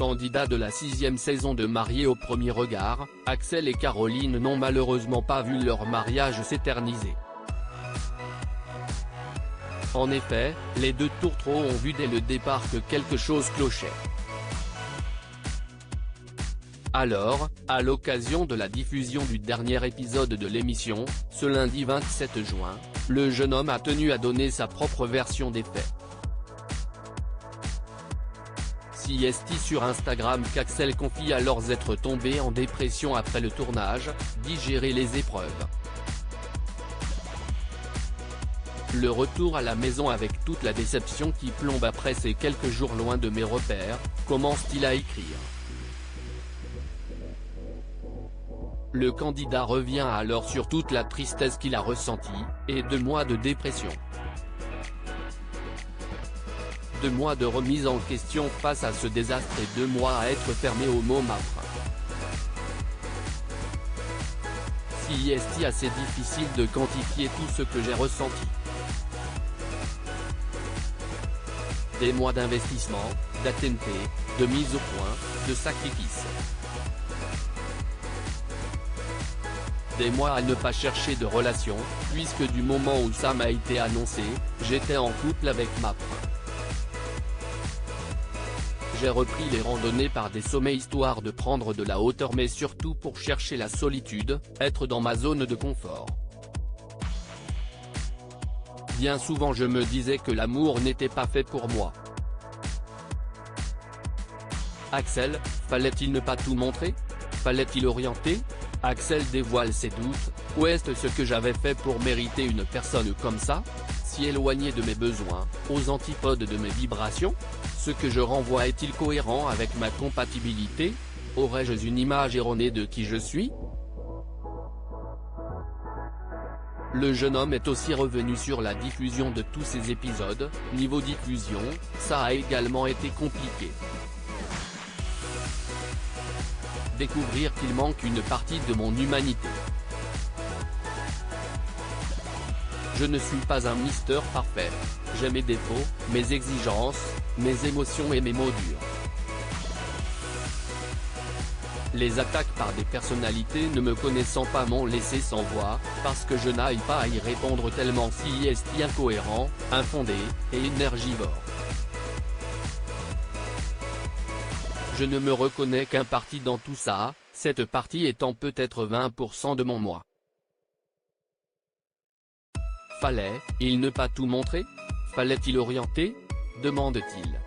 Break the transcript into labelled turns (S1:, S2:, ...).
S1: Candidats de la 6e saison de Mariés au premier regard, Axel et Caroline n'ont malheureusement pas vu leur mariage s'éterniser. En effet, les deux tourtereaux ont vu dès le départ que quelque chose clochait. Alors, à l'occasion de la diffusion du dernier épisode de l'émission, ce lundi 27 juin, le jeune homme a tenu à donner sa propre version des faits. CST sur Instagram qu'Axel confie alors être tombé en dépression après le tournage, digérer les épreuves. Le retour à la maison avec toute la déception qui plombe après ces quelques jours loin de mes repères, commence-t-il à écrire. Le candidat revient alors sur toute la tristesse qu'il a ressentie, et 2 mois de dépression. 2 mois de remise en question face à ce désastre et 2 mois à être fermé au mot MAPRE. Si est assez difficile de quantifier tout ce que j'ai ressenti. Des mois d'investissement, d'attente, de mise au point, de sacrifice. Des mois à ne pas chercher de relation, puisque du moment où ça m'a été annoncé, j'étais en couple avec MAPRE. J'ai repris les randonnées par des sommets histoire de prendre de la hauteur mais surtout pour chercher la solitude, être dans ma zone de confort. Bien souvent je me disais que l'amour n'était pas fait pour moi. Axel, fallait-il ne pas tout montrer? Fallait-il orienter? Axel dévoile ses doutes, ou est-ce ce que j'avais fait pour mériter une personne comme ça? Si éloigné de mes besoins, aux antipodes de mes vibrations? Ce que je renvoie est-il cohérent avec ma compatibilité? Aurais-je une image erronée de qui je suis? Le jeune homme est aussi revenu sur la diffusion de tous ces épisodes. Niveau diffusion, ça a également été compliqué. Découvrir qu'il manque une partie de mon humanité. Je ne suis pas un Mister parfait. J'ai mes défauts, mes exigences, mes émotions et mes mots durs. Les attaques par des personnalités ne me connaissant pas m'ont laissé sans voix, parce que je n'aille pas à y répondre tellement si est incohérent, infondé, et énergivore. Je ne me reconnais qu'un parti dans tout ça, cette partie étant peut-être 20% de mon moi. Fallait-il ne pas tout montrer? Fallait-il orienter? Demande-t-il.